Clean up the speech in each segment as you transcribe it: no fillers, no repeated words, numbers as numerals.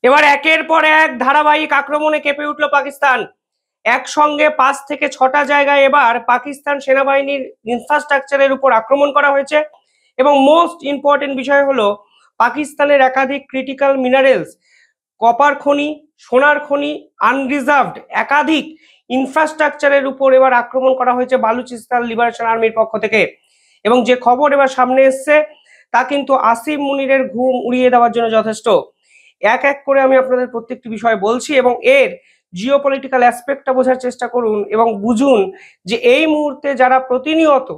এবার একের পর এক ধারাবাহিক আক্রমণে কেঁপে উঠল পাকিস্তান। একসঙ্গে 5 থেকে 6টা জায়গায় এবার পাকিস্তান সেনাবাহিনীর ইনফ্রাস্ট্রাকচারের উপর আক্রমণ করা হয়েছে। এবং মোস্ট ইম্পর্টেন্ট বিষয় হলো পাকিস্তানের একাধিক ক্রিটিক্যাল মিনারেলস, কপার খনি, সোনার খনি, আনরিজার্ভড একাধিক ইনফ্রাস্ট্রাকচারের উপর এবার আক্রমণ করা হয়েছে বালুচিস্তান লিবারেশন আর্মির পক্ষ থেকে। এবং যে খবর এবার সামনে এসছে তা কিন্তু আসিম মুনিরের ঘুম উড়িয়ে দেওয়ার জন্য যথেষ্ট। এক এক করে আমি আপনাদের প্রত্যেকটি বিষয় বলছি এবং এর জিওপলিটিক্যাল অ্যাসপেক্টটা বোঝার চেষ্টা করুন এবং বুঝুন যে এই মুহূর্তে যারা প্রতিনিয়ত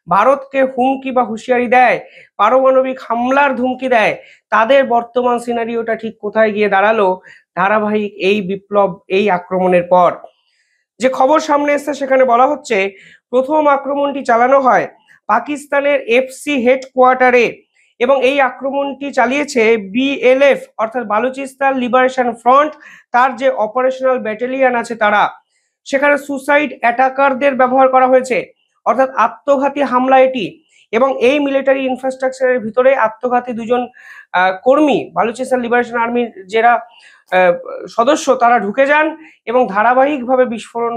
ভারতকে হুমকি বা হুঁশিয়ারি দেয়, পারমাণবিক হামলার ধুমকি দেয়, তাদের বর্তমান সিনারিওটা ঠিক কোথায় গিয়ে দাঁড়ালো ধারাবাহিক এই বিপ্লব, এই আক্রমণের পর। যে খবর সামনে এসছে সেখানে বলা হচ্ছে প্রথম আক্রমণটি চালানো হয় পাকিস্তানের এফসি হেডকোয়ার্টারে এবং এই আক্রমণটি চালিয়েছে বিএলএফ অর্থাৎ বালুচিস্তান লিবারেশন ফ্রন্ট, তার যে অপারেশনাল ব্যাটালিয়ন আছে তারা। সেখানে সুসাইড অ্যাটাকারদের ব্যবহার করা হয়েছে, অর্থাৎ আত্মঘাতী হামলা এটি। এবং এই মিলিটারি ইনফ্রাস্ট্রাকচারের ভিতরে আত্মঘাতী দুজন কর্মী বালুচিস্তান লিবারেশন আর্মির যারা সদস্য তারা ঢুকে যান এবং ধারাবাহিকভাবে বিস্ফোরণ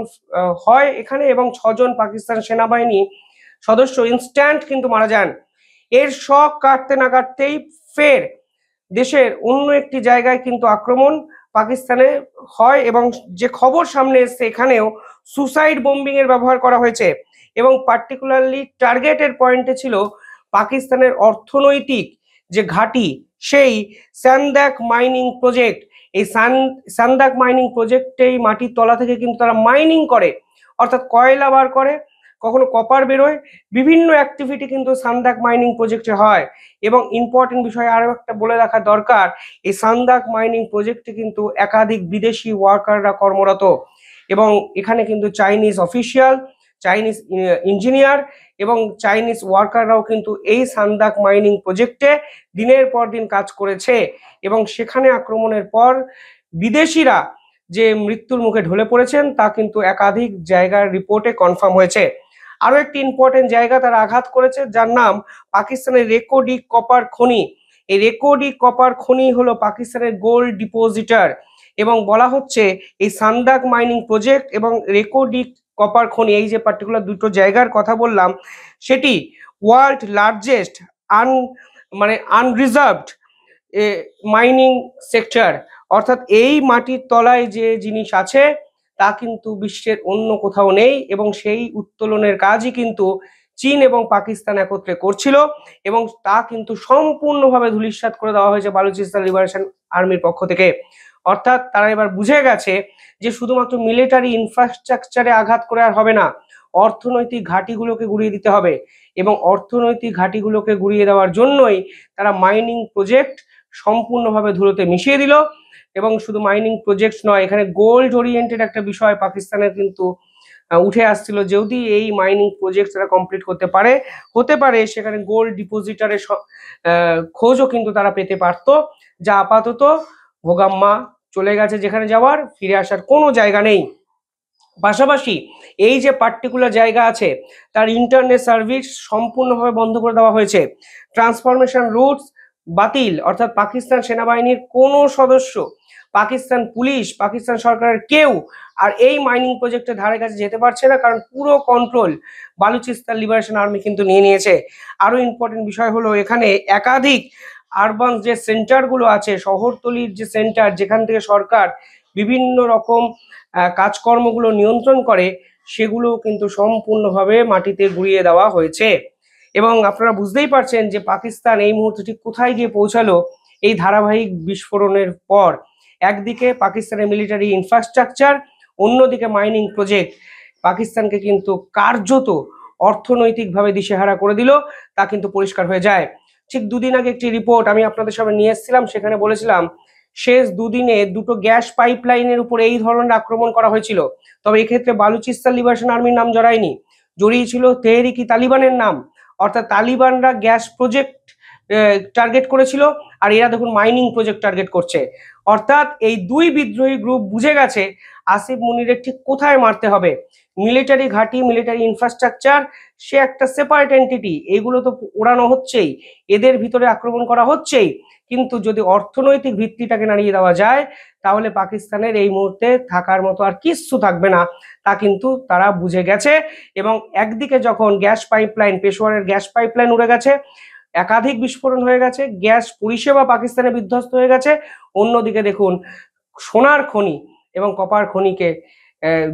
হয় এখানে এবং 6জন পাকিস্তান সেনাবাহিনী সদস্য ইনস্ট্যান্ট কিন্তু মারা যান। এর শক কাটতে না কাটতেই ফের দেশের অন্য একটি জায়গায় কিন্তু আক্রমণ পাকিস্তানে হয় এবং যে খবর সামনে এসছে এখানেও সুসাইড বোম্বিং এর ব্যবহার করা হয়েছে এবং পার্টিকুলারলি টার্গেটের পয়েন্টে ছিল পাকিস্তানের অর্থনৈতিক যে ঘাঁটি সেই সান্দাক মাইনিং প্রজেক্ট। এই সান্দাক মাইনিং প্রজেক্টেই মাটির তলা থেকে কিন্তু তারা মাইনিং করে, অর্থাৎ কয়লা বার করে, কখনো কপার বেরোয়, বিভিন্ন অ্যাক্টিভিটি কিন্তু সান্দাক মাইনিং প্রজেক্টে হয়। এবং ইম্পর্টেন্ট বিষয় আরো একটা বলে রাখা দরকার, এই সান্দাক মাইনিং প্রজেক্টে কিন্তু একাধিক বিদেশি ওয়ার্কাররা কর্মরত এবং এখানে কিন্তু চাইনিজ অফিসিয়াল, চাইনিজ ইঞ্জিনিয়ার এবং চাইনিজ ওয়ার্কাররাও কিন্তু এই সান্দাক মাইনিং প্রজেক্টে দিনের পর দিন কাজ করেছে এবং সেখানে আক্রমণের পর বিদেশিরা যে মৃত্যুর মুখে ঢলে পড়েছেন তা কিন্তু একাধিক জায়গার রিপোর্টে কনফার্ম হয়েছে। আরো একটি ইম্পর্টেন্ট জায়গা তারা আঘাত করেছে যার নাম পাকিস্তানের রেকো-ডি কপার খনি। এই রেকো-ডি কপার খনি হলো পাকিস্তানের গোল্ড ডিপোজিটার এবং বলা হচ্ছে এই সান্দাক মাইনিং প্রজেক্ট এবং রেকো-ডি কপার খনি, এই যে পার্টিকুলার দুটো জায়গার কথা বললাম, সেটি world largest unreserved mining sector. অর্থাৎ এই মাটির তলায় যে জিনিস আছে তা কিন্তু বিশ্বের অন্য কোথাও নেই এবং সেই উত্তোলনের কাজই কিন্তু চীন এবং পাকিস্তান একত্রে করছিল এবং তা কিন্তু সম্পূর্ণভাবে ধূলিসাৎ করে দেওয়া হয়েছে বালুচিস্তান লিবারেশন আর্মির পক্ষ থেকে। অর্থাৎ তারা এবার বুঝে গেছে যে শুধুমাত্র মিলিটারি ইনফ্রাস্ট্রাকচারে আঘাত করে আর হবে না, অর্থনৈতিক ঘাঁটিগুলোকে গুড়িয়ে দিতে হবে এবং অর্থনৈতিক ঘাঁটিগুলোকে গুড়িয়ে দেওয়ার জন্যই তারা মাইনিং প্রজেক্ট সম্পূর্ণভাবে ধুলোতে মিশিয়ে দিল। এবং শুধু মাইনিং প্রজেক্ট নয়, এখানে গোল্ড ওরিয়েন্টেড একটা বিষয় পাকিস্তানের কিন্তু উঠে আসছিল, যদি এই মাইনিং প্রজেক্ট তারা কমপ্লিট করতে পারে, হতে পারে সেখানে গোল্ড ডিপোজিটারের খোঁজও কিন্তু তারা পেতে পারত, যা আপাতত ভোগাম্মা চলে গেছে, যেখানে যাওয়ার ফিরে আসার কোনো জায়গা নেই। পাশাপাশি এই যে পার্টিকুলার জায়গা আছে তার ইন্টারনেট সার্ভিস সম্পূর্ণভাবে বন্ধ করে দেওয়া হয়েছে, ট্রান্সফরমেশন রুটস বাতিল, অর্থাৎ পাকিস্তান সেনাবাহিনীর কোনো সদস্য, পাকিস্তান পুলিশ, পাকিস্তান সরকারের কেউ আর এই মাইনিং প্রজেক্টের ধারে কাছে যেতে পারছে না, কারণ পুরো কন্ট্রোল বালুচিস্তান লিবারেশন আর্মি কিন্তু নিয়ে নিয়েছে। আরো ইম্পর্টেন্ট বিষয় হলো এখানে একাধিক আরবান যে সেন্টারগুলো আছে, শহরতলির যে সেন্টার যেখান থেকে সরকার বিভিন্ন রকম কাজকর্মগুলো নিয়ন্ত্রণ করে, সেগুলো কিন্তু সম্পূর্ণভাবে মাটিতে গুঁড়িয়ে দেওয়া হয়েছে। এবং আপনারা বুঝতেই পারছেন যে পাকিস্তান এই মুহূর্তে ঠিক কোথায় গিয়ে পৌঁছালো এই ধারাবাহিক বিস্ফোরণের পর। একদিকে পাকিস্তানের মিলিটারি ইনফ্রাস্ট্রাকচার, অন্যদিকে মাইনিং প্রজেক্ট পাকিস্তানকে কিন্তু কার্যত অর্থনৈতিকভাবে দিশেহারা করে দিল, তা কিন্তু পরিষ্কার হয়ে যায়। ঠিক দুদিন আগে একটি রিপোর্ট আমি আপনাদের সামনে নিয়ে এসেছিলাম, সেখানে বলেছিলাম শেষ দুদিনে দুটো গ্যাস পাইপলাইনের উপর এই ধরনের আক্রমণ করা হয়েছিল। তবে এক্ষেত্রে বালুচিস্তান লিবারেশন আর্মির নাম জড়ায়নি, জড়িয়েছিল তেহরিকি তালিবানের নাম, অর্থাৎ তালিবানরা গ্যাস প্রজেক্ট টার্গেট করেছিল, আর এরা দেখুন মাইনিং প্রজেক্ট টার্গেট করছে। অর্থাৎ এই দুই বিদ্রোহী গ্রুপ বুঝে গেছে আসিফ মুনিরের ঠিক কোথায় মারতে হবে। মিলিটারি ঘাঁটি, মিলিটারি ইনফ্রাস্ট্রাকচার, সে একটা সেপারেট এন্টিটি, এগুলো তো ওড়ানো হচ্ছেই, এদের ভিতরে আক্রমণ করা হচ্ছেই। কিন্তু যদি অর্থনৈতিক ভিত্তিটাকে নাড়িয়ে দেওয়া যায় তাহলে পাকিস্তানের এই মুহূর্তে থাকার মতো আর কিচ্ছু থাকবে না, তা কিন্তু তারা বুঝে গেছে। এবং একদিকে যখন গ্যাস পাইপলাইন, পেশোয়ারের গ্যাস পাইপলাইন উড়ে গেছে, একাধিক বিস্ফোরণ হয়ে গেছে, গ্যাস পরিষেবা পাকিস্তানে বিধ্বস্ত হয়ে গেছে, অন্যদিকে দেখুন সোনার খনি এবং কপার খনিকে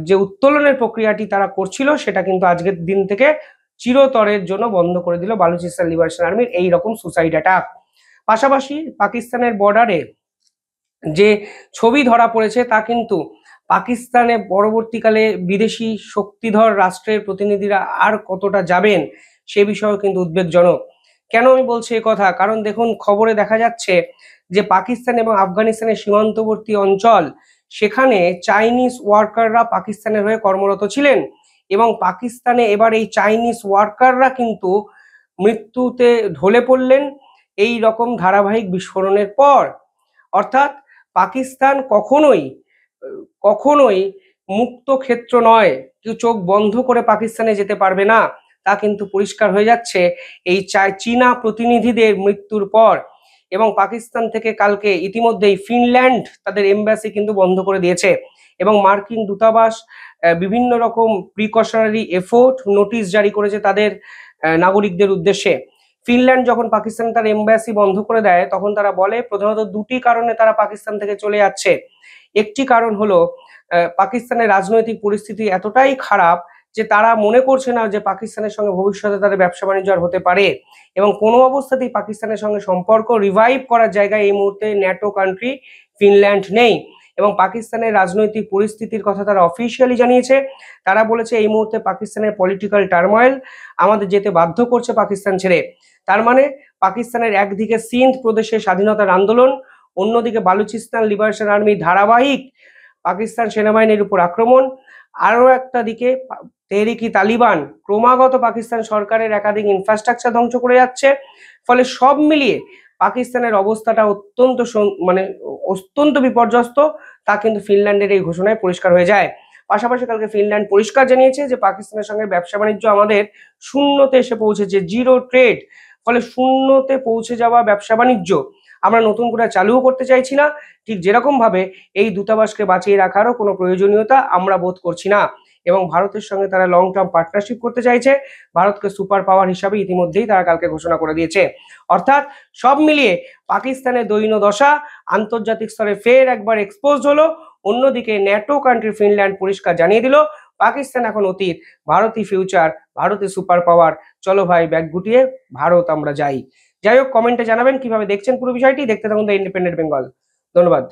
যে উত্তোলনের প্রক্রিয়াটি তারা করছিল সেটা কিন্তু আজকের দিন থেকে চিরতরের জন্য বন্ধ করে দিল বালুচিস্তান লিবারেশন আর্মির এই রকম সুসাইড অ্যাটাক। পাশাপাশি পাকিস্তানের বর্ডারে যে ছবি ধরা পড়েছে তা কিন্তু পাকিস্তানে পরবর্তীকালে বিদেশি শক্তিধর রাষ্ট্রের প্রতিনিধিরা আর কতটা যাবেন সে বিষয়েও কিন্তু উদ্বেগজনক। কেন আমি বলছি এ কথা, কারণ দেখুন খবরে দেখা যাচ্ছে যে পাকিস্তান এবং আফগানিস্তানের সীমান্তবর্তী অঞ্চল, সেখানে চাইনিজ ওয়ার্কাররা পাকিস্তানের হয়ে কর্মরত ছিলেন এবং পাকিস্তানে এবার এই চাইনিজ ওয়ার্কাররা কিন্তু মৃত্যুতে ঢলে পড়লেন এই রকম ধারাবাহিক বিস্ফোরণের পর। অর্থাৎ পাকিস্তান কখনোই কখনোই মুক্ত ক্ষেত্র নয়, কেউ চোখ বন্ধ করে পাকিস্তানে যেতে পারবে না, তা কিন্তু পরিষ্কার হয়ে যাচ্ছে এই চীনা প্রতিনিধিদের মৃত্যুর পর। এবং পাকিস্তান থেকে কালকে ইতিমধ্যেই ফিনল্যান্ড তাদের এমবাসি কিন্তু বন্ধ করে দিয়েছে এবং মার্কিন দূতাবাস বিভিন্ন রকম প্রিকশনারি এফোর্ট নোটিশ জারি করেছে তাদের নাগরিকদের উদ্দেশ্যে। ফিনল্যান্ড যখন পাকিস্তানে তার এমবাসি বন্ধ করে দেয় তখন তারা বলে প্রধানত দুটি কারণে তারা পাকিস্তান থেকে চলে যাচ্ছে। একটি কারণ হলো পাকিস্তানের রাজনৈতিক পরিস্থিতি এতটাই খারাপ যে তারা মনে করছে না যে পাকিস্তানের সঙ্গে ভবিষ্যতে তাদের ব্যবসা বাণিজ্য আর হতে পারে, এবং কোনো অবস্থাতেই পাকিস্তানের সঙ্গে সম্পর্ক রিভাইভ করার জায়গায় এই মুহূর্তে ন্যাটো কান্ট্রি ফিনল্যান্ড নেই। এবং পাকিস্তানের রাজনৈতিক পরিস্থিতির কথা তারা অফিসিয়ালি জানিয়েছে। তারা বলেছে এই মুহূর্তে পাকিস্তানের পলিটিক্যাল টার্ময়েল আমাদের যেতে বাধ্য করছে পাকিস্তান ছেড়ে। তার মানে পাকিস্তানের একদিকে সিন্ধ প্রদেশে স্বাধীনতার আন্দোলন, অন্যদিকে বালুচিস্তান লিবারেশন আর্মি ধারাবাহিক পাকিস্তান সেনাবাহিনীর উপর আক্রমণ, আরও একটা দিকে তেহরিকি তালিবান ক্রমাগত পাকিস্তান সরকারের একাধিক ইনফ্রাস্ট্রাকচার ধ্বংস করে যাচ্ছে। ফলে সব মিলিয়ে পাকিস্তানের অবস্থাটা অত্যন্ত বিপর্যস্ত, তা কিন্তু ফিনল্যান্ডের এই ঘোষণায় পরিষ্কার হয়ে যায়। পাশাপাশি কালকে ফিনল্যান্ড পরিষ্কার জানিয়েছে যে পাকিস্তানের সঙ্গে ব্যবসা বাণিজ্য আমাদের শূন্যতে এসে পৌঁছেছে, জিরো ট্রেড। ফলে শূন্যতে পৌঁছে যাওয়া ব্যবসা বাণিজ্য আমরা নতুন করে চালুও করতে চাইছি না, ঠিক যেরকম ভাবে এই দূতাবাসকে বাঁচিয়ে রাখারও কোনো প্রয়োজনীয়তা আমরা বোধ করছি না। এবং ভারতের সঙ্গে তারা লং টার্ম পার্টনারশিপ করতে চাইছে, ভারতকে সুপার পাওয়ার হিসাবে ইতিমধ্যেই তারা কালকে ঘোষণা করে দিয়েছে। অর্থাৎ সব মিলিয়ে পাকিস্তানের দৈন্য দশা আন্তর্জাতিক স্তরে ফের একবার এক্সপোজ হলো। অন্যদিকে ন্যাটো কান্ট্রি ফিনল্যান্ড পরিষ্কার জানিয়ে দিল পাকিস্তান এখন অতীত, ভারতই ফিউচার, ভারতের সুপার পাওয়ার, চলো ভাই ব্যাগ গুটিয়ে ভারত আমরা যাই। যাই হোক, কমেন্টে জানাবেন কিভাবে দেখছেন পুরো বিষয়টি। দেখতে থাকুন দ্য ইন্ডিপেন্ডেন্ট বেঙ্গল। ধন্যবাদ।